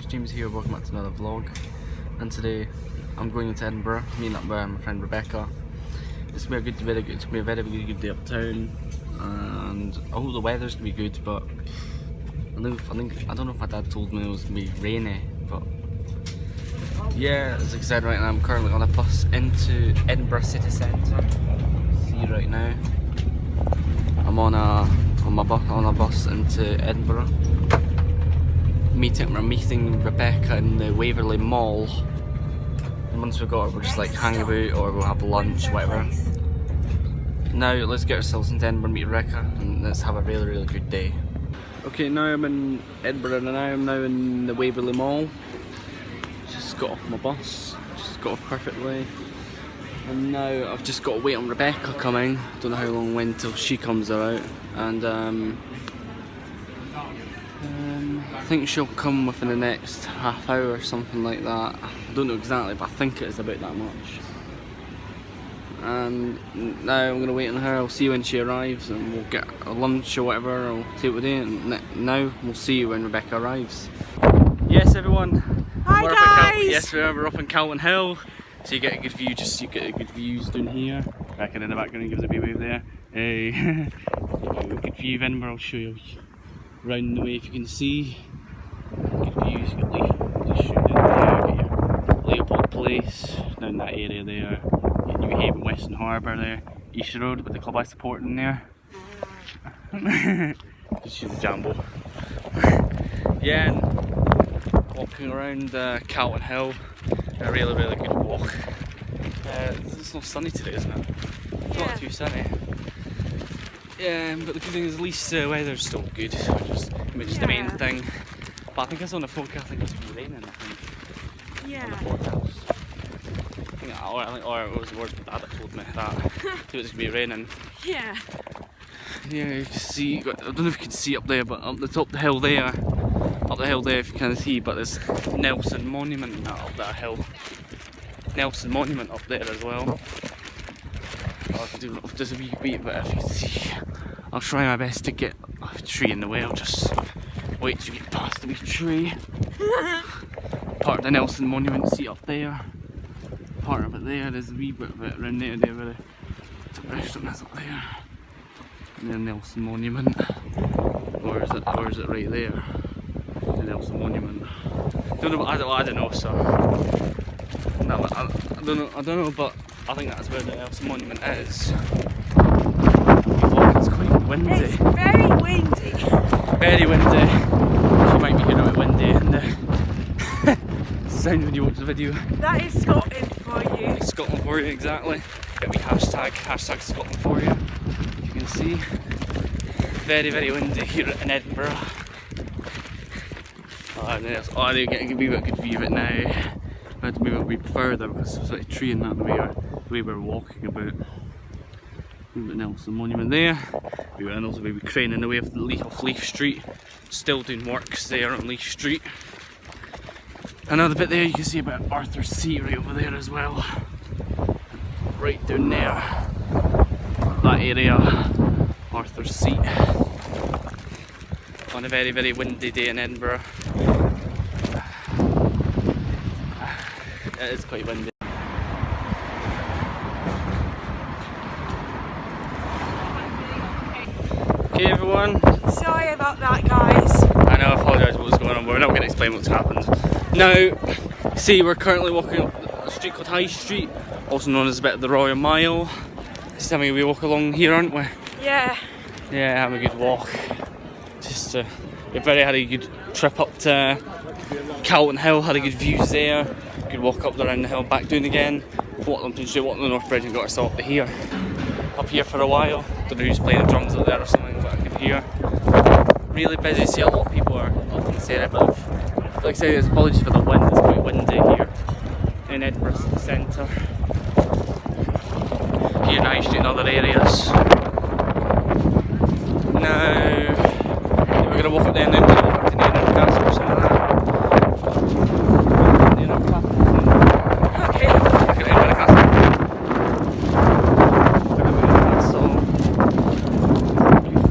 guys, James here, welcome back to another vlog. And today I'm going into Edinburgh, meeting up with my friend Rebecca. It's gonna be a very good day uptown, and I hope the weather's gonna be good. But I don't know if my dad told me it was gonna be rainy, but yeah, as I said, right now I'm currently on a bus into Edinburgh city centre. See right now, I'm on a bus into Edinburgh. We're meeting Rebecca in the Waverley Mall, and once we've got her, we'll just like hang about or we'll have lunch, whatever. Now let's get ourselves into Edinburgh, meet Rebecca, and let's have a really good day. Okay, now I'm in Edinburgh and I'm now in the Waverley Mall. Just got off my bus, just got off perfectly, and now I've just got to wait on Rebecca coming. Don't know how long when till she comes out, and I think she'll come within the next half hour or something like that. I don't know exactly, but I think it is about that much. And now I'm going to wait on her. I'll see you when she arrives and we'll get a lunch or whatever. I'll see what we're doing. Now we'll see you when Rebecca arrives. Yes everyone! Hi guys! Yes, we're up in Calton Hill. So you get a good view, you get a good views down here. Rebecca in the background gives a wee wave there. Hey, good view of Edinburgh, I'll show you round the way if you can see. Good views, you got Leith shooting in there, you got your Leopold Place down that area there, your New Haven Western Harbour there, East Road with the club I support in there. Just shoot the Jambo. Yeah, and walking around Calton Hill, a really good walk. It's not sunny today, isn't it? It's not too sunny. Yeah, but the good thing is at least the weather's still good, which is the main thing. But I think it's on the forecast, I think it's going to be raining, I think. Yeah. On the forecast. Or it was words my dad that told me that. It was going to be raining. Yeah. Yeah, you can see, I don't know if you can see up there, but up the top of the hill there, if you can see, but there's Nelson Monument up that hill. Nelson Monument up there as well. I'll do just a wee bit, but if you can see, I'll try my best to get a tree in the way. I'll just wait to get past the wee tree. Part of the Nelson Monument, see up there. Part of it there, there's a wee bit of it around there where the restaurant is up there. And then Nelson Monument. Or is it right there? The Nelson Monument. I don't know, so I don't know, but I think that's where the Nelson Monument is. It's quite windy. It's very windy. Very windy. You might be hearing a bit windy and the sound when you watch the video. That is Scotland for you. It's Scotland for you, exactly. Get me hashtag Scotland for you. You can see. Very windy here in Edinburgh. I do get a good view of it now. I had to move a wee bit further because there's like a tree in that the way we're walking about. We've got Nelson Monument there. And also we'll be craning away off Leith Street. Still doing works there on Leith Street. Another bit there you can see about Arthur's Seat right over there as well. Right down there. That area, Arthur's Seat. On a very windy day in Edinburgh. It is quite windy. Okay everyone. Sorry about that guys. I know, I apologise for what's going on, but we're not going to explain what's happened. Now, see, we're currently walking up a street called High Street, also known as a bit of the Royal Mile. Just having a wee walk along here, aren't we? Yeah. Yeah, having a good walk. We've already had a good trip up to Calton Hill, had a good views there. Good walk up around the hill, back down again. Walked on the North Bridge and got ourselves up here for a while. Don't know who's playing the drums up there or something, but I could hear. Really busy, see a lot of people are up in this area, but like I say, apologies for the wind, it's quite windy here in Edinburgh city centre. Here in High Street and other areas. Now, we're going to walk up there and then we're going to walk up to the Edinburgh or something like that.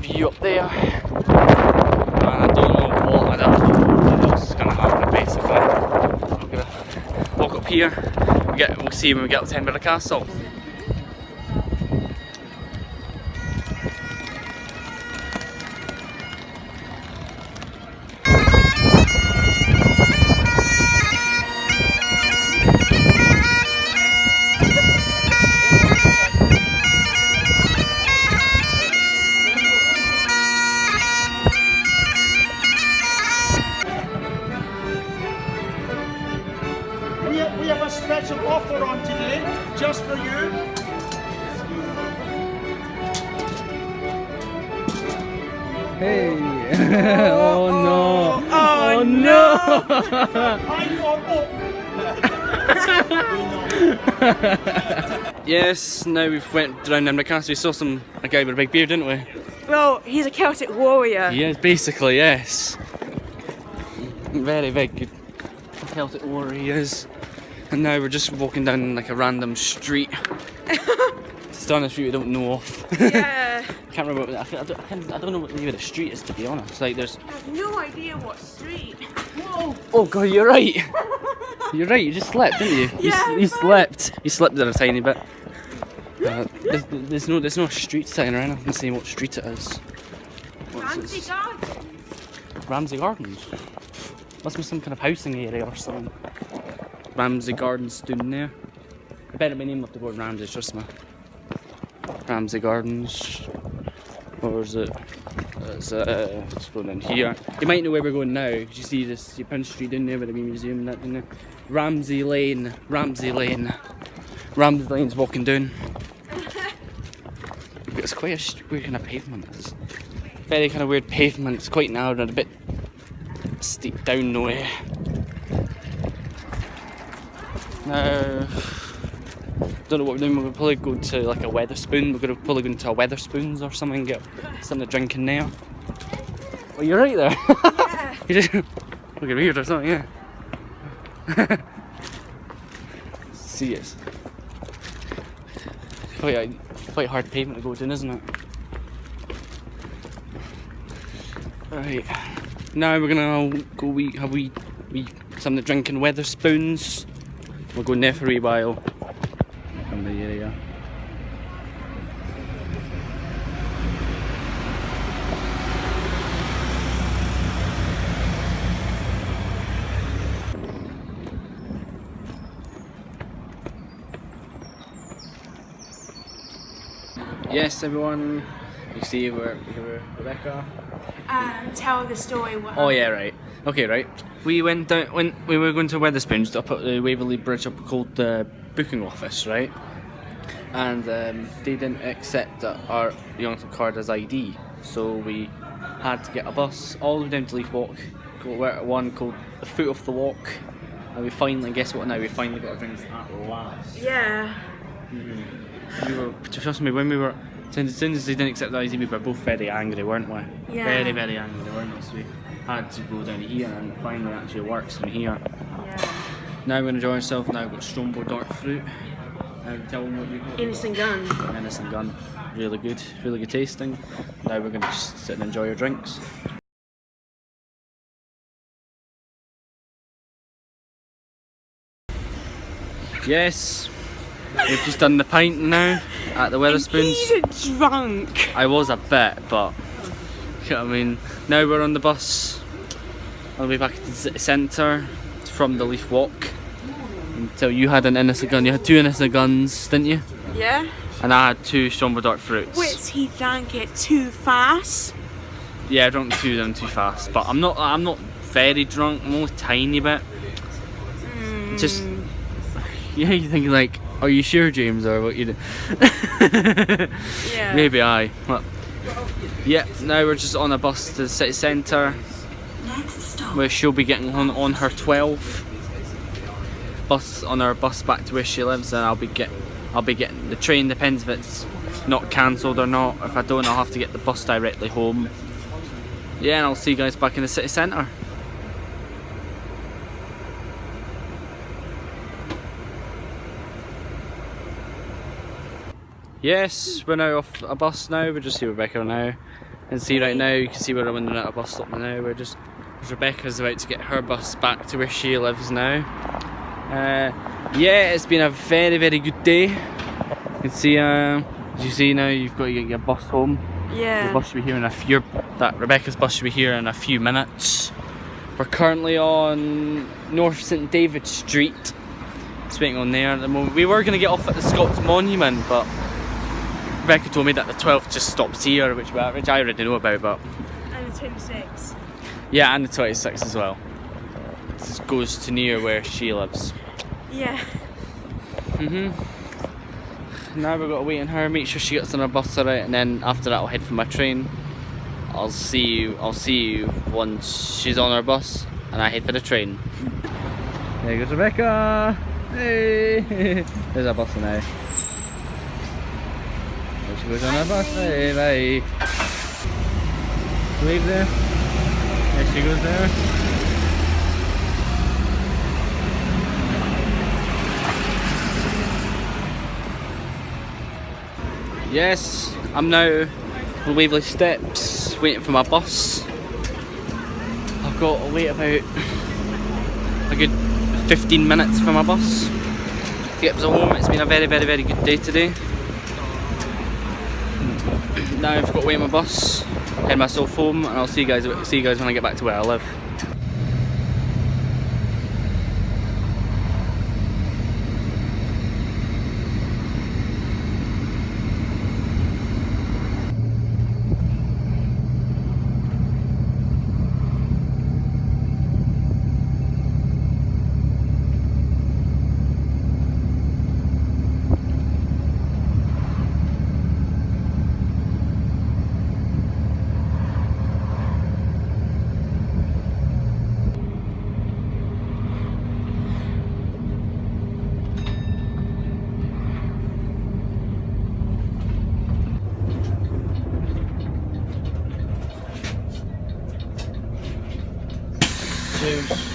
View up there, and I don't know what else is going to happen basically. here. We'll see when we get up to Edinburgh Castle. We have a special offer on today, just for you. Hey! Oh no! Oh no! Yes, now we've went around Edinburgh Castle. We saw a guy with a big beard, didn't we? Well, he's a Celtic warrior. He is, basically, yes. Very big Celtic warrior he is. And now we're just walking down like a random street. It's down a street we don't know of. Yeah. Can't remember what, I don't know what the name of the street is, to be honest. Like there's. I have no idea what street. Whoa! Oh god, you're right. You're right. You just slept, didn't you? Yeah, You slept. You slept there a tiny bit. There's no street sign or anything saying what street it is. Ramsey Gardens. Ramsey Gardens. Must be some kind of housing area or something. Ramsey Gardens down there. I bet it may name of the word Ramsey, trust me. Ramsey Gardens. Or is it? Let's go down here. You might know where we're going now, because you see this, you punch street down there with the wee museum and that down there. Ramsey Lane. Ramsey Lane. Ramsey Lane's walking down. It's quite a weird kind of pavement. It's very kind of weird pavement. It's quite narrow and a bit steep down the way. Now, don't know what we're doing. We'll probably go to like a Wetherspoon. We're gonna probably go into a Wetherspoons or something and get something to drink in there. Oh, you're right there. Yeah. You just looking weird or something, yeah. See, it's quite hard pavement to go down, isn't it? Right. Now we're gonna go have something to drink in Wetherspoons. We'll go there for a wee while in the area. Yes, everyone. You see, we're Rebecca. Tell the story. What Oh yeah, right. Okay, right. We went down when we were going to Wetherspoons up at the Waverley Bridge up called the booking office, right? And they didn't accept our Youngstown card as ID, so we had to get a bus all the way down to Leith Walk, go at one called the Foot of the Walk, and we finally, guess what? Now we finally got our drinks at last. Yeah. We were, trust me, when we were. As soon as they didn't accept the ID, we were both very angry, weren't we? Yeah. Very, very angry, weren't we? So we had to go down here and it finally actually works from here. Yeah. Now we're going to enjoy ourselves. Now we've got Strombo Dark Fruit. Tell them what you got. Innocent Gun. Innocent Gun. Really good tasting. Now we're going to just sit and enjoy our drinks. Yes, we've just done the pint now at the Wetherspoons. He's a drunk. I was a bit, but you know what I mean. Now we're on the bus. I'll be back at the city centre from the Leith Walk. Until you had an innocent gun. You had 2 innocent guns, didn't you? Yeah. And I had 2 Strombo Dark Fruits. Which he drank it too fast. Yeah, I drank 2 of them too fast. But I'm not very drunk. I'm only a tiny bit. Just yeah, you think like, are you sure, James, or what you do? Yeah. Maybe I. But, yeah, now we're just on a bus to the city centre, where she'll be getting on her 12 bus, on her bus back to where she lives, and I'll be getting the train. Depends if it's not cancelled or not. If I don't, I'll have to get the bus directly home. Yeah, and I'll see you guys back in the city centre. Yes, we're now off a bus now. We're just see Rebecca now. And see right now, you can see we're winding at a bus stop now. Rebecca's about to get her bus back to where she lives now. Yeah, it's been a very, very good day. You can see, as you see now, you've got to get your bus home. Yeah. The bus should be here in a few. Rebecca's bus should be here in a few minutes. We're currently on North St David Street. Just waiting on there at the moment. We were going to get off at the Scots Monument, but Rebecca told me that the 12th just stops here, which I already know about. But And the 26. yeah, and the 26th as well. This goes to near where she lives. Yeah. Now we've got to wait on her, make sure she gets on her bus alright, and then after that I'll head for my train. I'll see you once she's on her bus and I head for the train. There goes Rebecca! Hey! There's our bus now. There she goes on her bus. Hey, bye! Wave there. There she goes there. Yes, I'm now on Waverley Steps waiting for my bus. I've got to wait about a good 15 minutes for my bus to get to home. It's been a very, very, very good day today. Now I've got to wait my bus, head myself home, and I'll see you guys when I get back to where I live. Cheers.